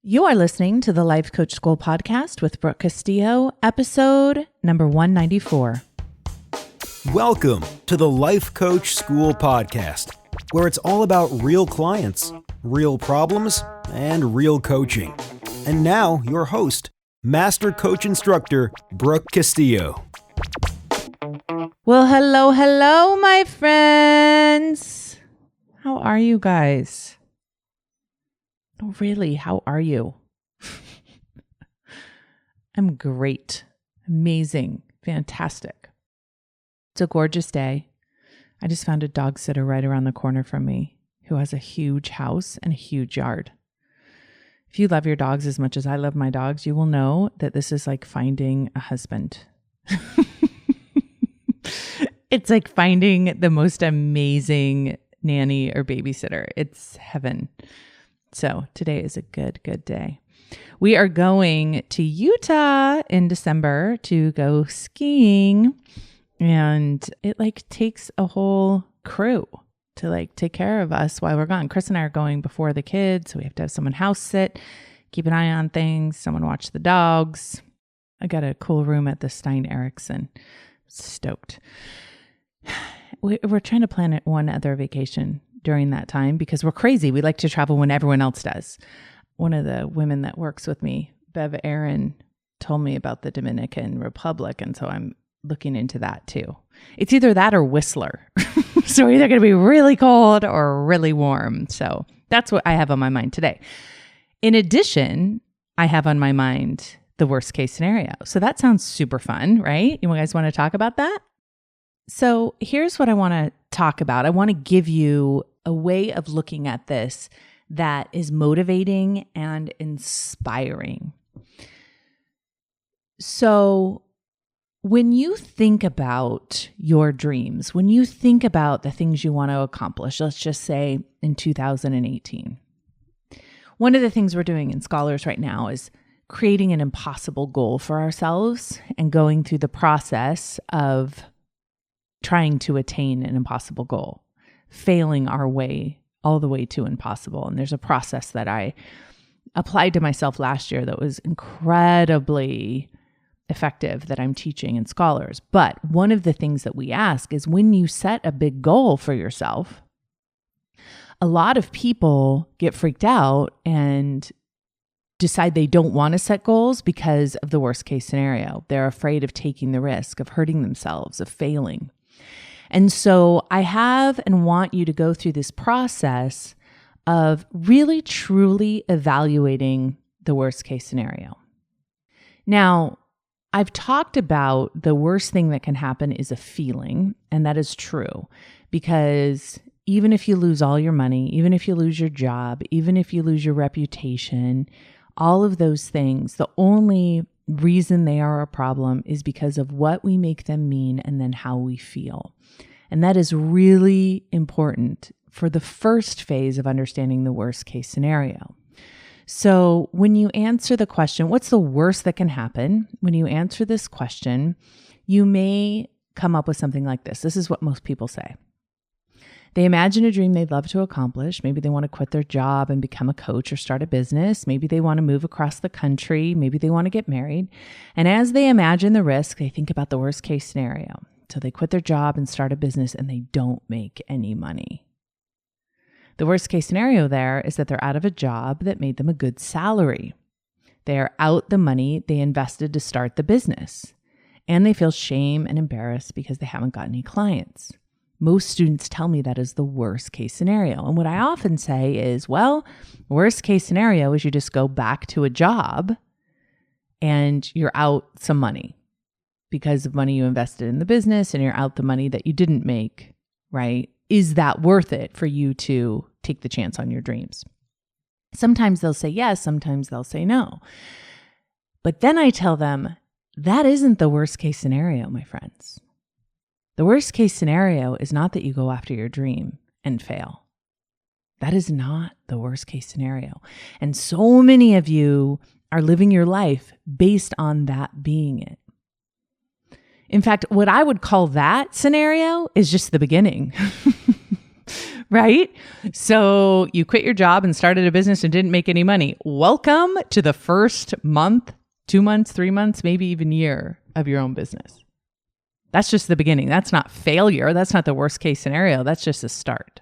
You are listening to the Life Coach School podcast with Brooke Castillo, episode number 194. Welcome to the Life Coach School podcast, where it's all about real clients, real problems, and real coaching. And now, your host, Master Coach Instructor, Brooke Castillo. Well, hello, my friends. How are you guys? Oh, really, how are you? I'm great, amazing, fantastic. It's a gorgeous day. I just found a dog sitter right around the corner from me who has a huge house and a huge yard. If you love your dogs as much as I love my dogs, you will know that this is like finding a husband. It's like finding the most amazing nanny or babysitter. It's heaven. So today is a good day. We are going to Utah in December to go skiing, and it takes a whole crew to take care of us while we're gone. Chris and I are going before the kids, so we have to have someone house sit, keep an eye on things, someone watch the dogs. I got a cool room at the Stein Eriksen. Stoked. We're trying to plan one other vacation during that time because we're crazy. We like to travel when everyone else does. One of the women that works with me, Bev Aaron, told me about the Dominican Republic, and so I'm looking into that too. It's either that or Whistler. So either going to be really cold or really warm. So that's what I have on my mind today. In addition, I have on my mind the worst case scenario. So that sounds super fun, right? You guys want to talk about that? So here's what I want to talk about. I want to give you a way of looking at this that is motivating and inspiring. So when you think about your dreams, when you think about the things you want to accomplish, let's just say in 2018, one of the things we're doing in Scholars right now is creating an impossible goal for ourselves and going through the process of trying to attain an impossible goal, failing our way all the way to impossible. And there's a process that I applied to myself last year that was incredibly effective that I'm teaching in Scholars. But one of the things that we ask is when you set a big goal for yourself, a lot of people get freaked out and decide they don't want to set goals because of the worst case scenario. They're afraid of taking the risk, of hurting themselves, of failing. And so I have and want you to go through this process of really truly evaluating the worst case scenario. Now, I've talked about the worst thing that can happen is a feeling, and that is true because even if you lose all your money, even if you lose your job, even if you lose your reputation, all of those things, the only reason they are a problem is because of what we make them mean and then how we feel. And that is really important for the first phase of understanding the worst case scenario. So when you answer the question, what's the worst that can happen? When you answer this question, you may come up with something like this. This is what most people say. They imagine a dream they'd love to accomplish. Maybe they want to quit their job and become a coach or start a business. Maybe they want to move across the country. Maybe they want to get married. And as they imagine the risk, they think about the worst case scenario. So they quit their job and start a business and they don't make any money. The worst case scenario there is that they're out of a job that made them a good salary. They are out the money they invested to start the business. And they feel shame and embarrassed because they haven't got any clients. Most students tell me that is the worst case scenario. And what I often say is, well, worst case scenario is you just go back to a job and you're out some money because of money you invested in the business and you're out the money that you didn't make, right? Is that worth it for you to take the chance on your dreams? Sometimes they'll say yes, sometimes they'll say no. But then I tell them, that isn't the worst case scenario, my friends. The worst case scenario is not that you go after your dream and fail. That is not the worst case scenario. And so many of you are living your life based on that being it. In fact, what I would call that scenario is just the beginning. right? So you quit your job and started a business and didn't make any money. Welcome to the first month, 2 months, 3 months, maybe even year of your own business. That's just the beginning. That's not failure. That's not the worst case scenario. That's just a start.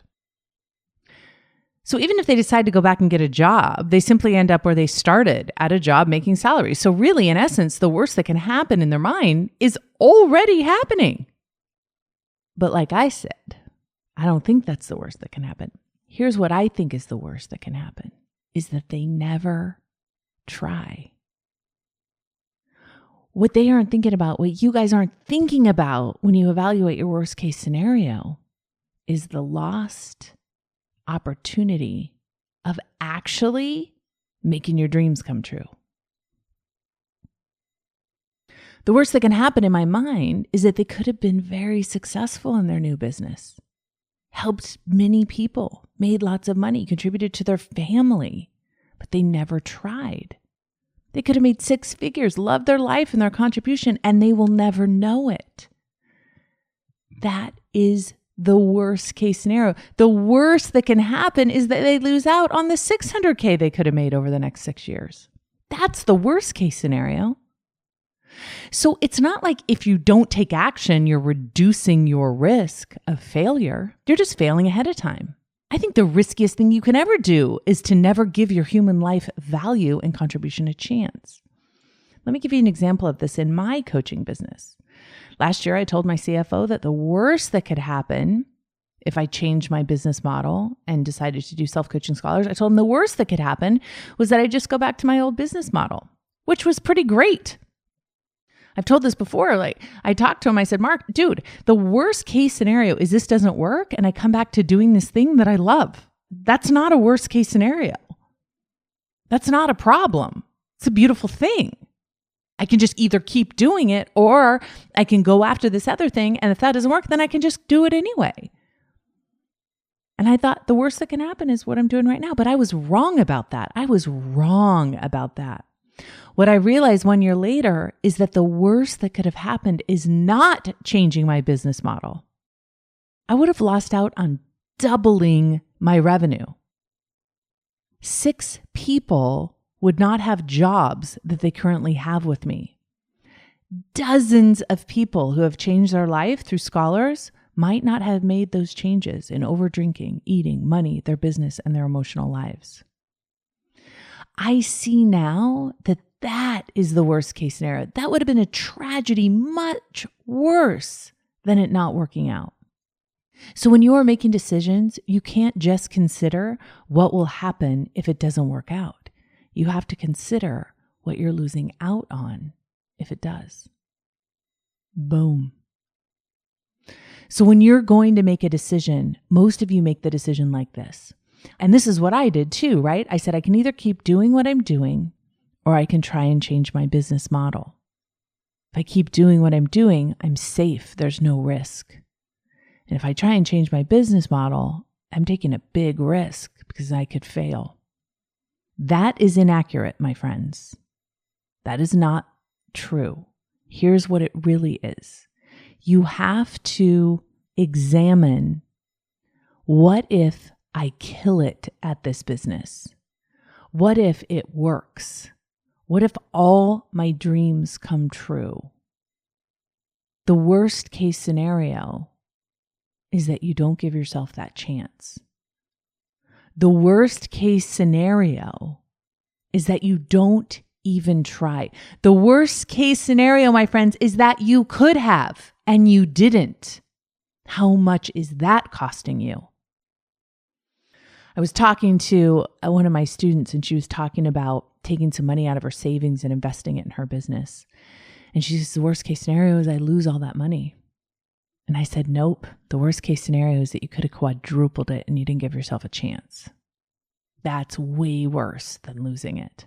So even if they decide to go back and get a job, they simply end up where they started, at a job making salary. So really, in essence, the worst that can happen in their mind is already happening. But like I said, I don't think that's the worst that can happen. Here's what I think is the worst that can happen, is that they never try. What they aren't thinking about, what you guys aren't thinking about when you evaluate your worst case scenario, is the lost opportunity of actually making your dreams come true. The worst that can happen in my mind is that they could have been very successful in their new business, helped many people, made lots of money, contributed to their family, but they never tried. They could have made 6 figures, loved their life and their contribution, and they will never know it. That is the worst case scenario. The worst that can happen is that they lose out on the $600K they could have made over the next 6 years. That's the worst case scenario. So it's not like if you don't take action, you're reducing your risk of failure. You're just failing ahead of time. I think the riskiest thing you can ever do is to never give your human life value and contribution a chance. Let me give you an example of this in my coaching business. Last year, I told my CFO that the worst that could happen if I changed my business model and decided to do self-coaching scholars, I told him the worst that could happen was that I just go back to my old business model, which was pretty great. I've told this before, I talked to him, I said, Mark, dude, the worst case scenario is this doesn't work and I come back to doing this thing that I love. That's not a worst case scenario. That's not a problem. It's a beautiful thing. I can just either keep doing it or I can go after this other thing. And if that doesn't work, then I can just do it anyway. And I thought the worst that can happen is what I'm doing right now. But I was wrong about that. What I realized 1 year later is that the worst that could have happened is not changing my business model. I would have lost out on doubling my revenue. 6 people would not have jobs that they currently have with me. Dozens of people who have changed their life through scholars might not have made those changes in overdrinking, eating, money, their business, and their emotional lives. I see now that that is the worst case scenario. That would have been a tragedy much worse than it not working out. So when you are making decisions, you can't just consider what will happen if it doesn't work out. You have to consider what you're losing out on if it does. Boom. So when you're going to make a decision, most of you make the decision like this. And this is what I did too, right? I said, I can either keep doing what I'm doing or I can try and change my business model. If I keep doing what I'm doing, I'm safe. There's no risk. And if I try and change my business model, I'm taking a big risk because I could fail. That is inaccurate, my friends. That is not true. Here's what it really is. You have to examine, what if I kill it at this business? What if it works? What if all my dreams come true? The worst case scenario is that you don't give yourself that chance. The worst case scenario is that you don't even try. The worst case scenario, my friends, is that you could have and you didn't. How much is that costing you? I was talking to one of my students and she was talking about taking some money out of her savings and investing it in her business. And she says, the worst case scenario is I lose all that money. And I said, nope. The worst case scenario is that you could have quadrupled it and you didn't give yourself a chance. That's way worse than losing it,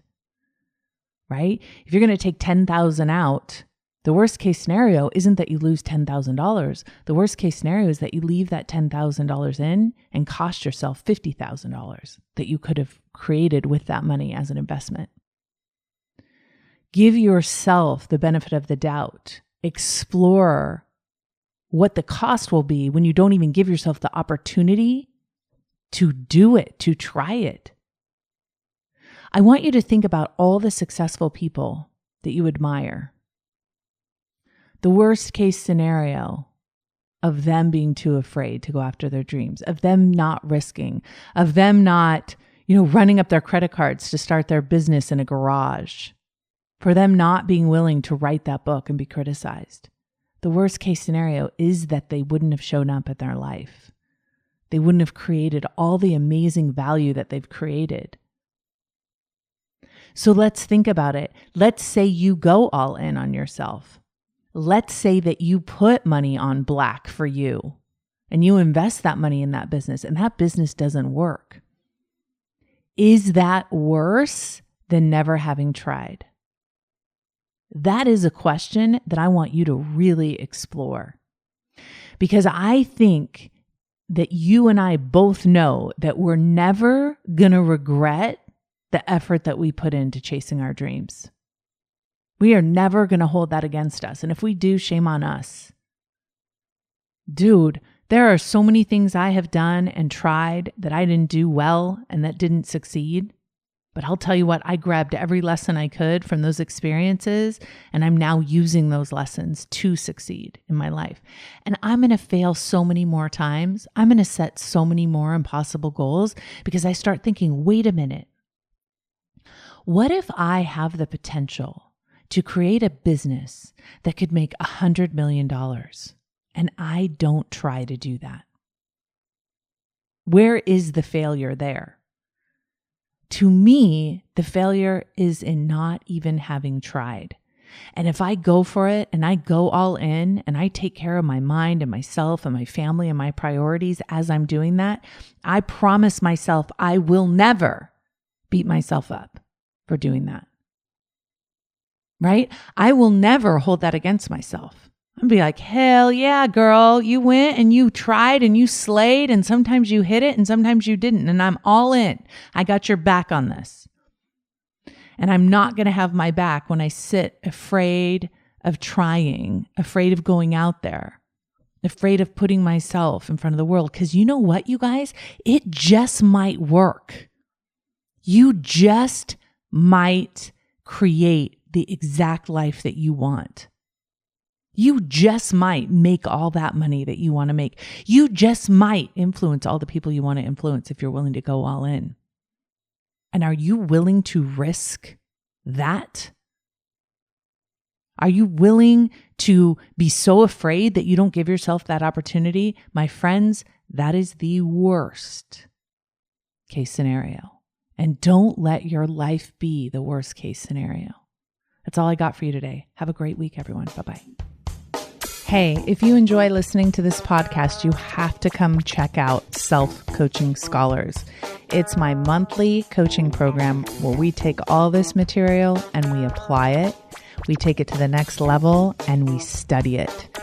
right? If you're going to take $10,000 out, the worst case scenario isn't that you lose $10,000. The worst case scenario is that you leave that $10,000 in and cost yourself $50,000 that you could have created with that money as an investment. Give yourself the benefit of the doubt. Explore what the cost will be when you don't even give yourself the opportunity to do it, to try it. I want you to think about all the successful people that you admire. The worst case scenario of them being too afraid to go after their dreams, of them not risking, of them not, running up their credit cards to start their business in a garage, for them not being willing to write that book and be criticized. The worst case scenario is that they wouldn't have shown up in their life. They wouldn't have created all the amazing value that they've created. So let's think about it. Let's say you go all in on yourself. Let's say that you put money on black for you and you invest that money in that business and that business doesn't work. Is that worse than never having tried? That is a question that I want you to really explore, because I think that you and I both know that we're never going to regret the effort that we put into chasing our dreams. We are never going to hold that against us. And if we do, shame on us. Dude, there are so many things I have done and tried that I didn't do well and that didn't succeed. But I'll tell you what, I grabbed every lesson I could from those experiences, and I'm now using those lessons to succeed in my life. And I'm going to fail so many more times. I'm going to set so many more impossible goals because I start thinking, wait a minute. What if I have the potential to create a business that could make $100 million and I don't try to do that? Where is the failure there? To me, the failure is in not even having tried. And if I go for it and I go all in and I take care of my mind and myself and my family and my priorities as I'm doing that, I promise myself I will never beat myself up for doing that. Right? I will never hold that against myself. I'll be like, hell yeah, girl, you went and you tried and you slayed, and sometimes you hit it and sometimes you didn't. And I'm all in. I got your back on this. And I'm not going to have my back when I sit afraid of trying, afraid of going out there, afraid of putting myself in front of the world. Because you know what, you guys? It just might work. You just might create the exact life that you want. You just might make all that money that you want to make. You just might influence all the people you want to influence if you're willing to go all in. And are you willing to risk that? Are you willing to be so afraid that you don't give yourself that opportunity? My friends, that is the worst case scenario. And don't let your life be the worst case scenario. That's all I got for you today. Have a great week, everyone. Bye-bye. Hey, if you enjoy listening to this podcast, you have to come check out Self-Coaching Scholars. It's my monthly coaching program where we take all this material and we apply it. We take it to the next level and we study it.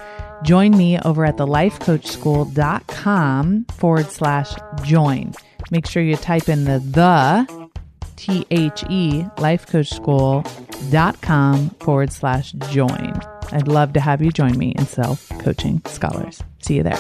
Join me over at thelifecoachschool.com/join. Make sure you type in the THE lifecoachschool.com/join. I'd love to have you join me in Self-Coaching Scholars. See you there.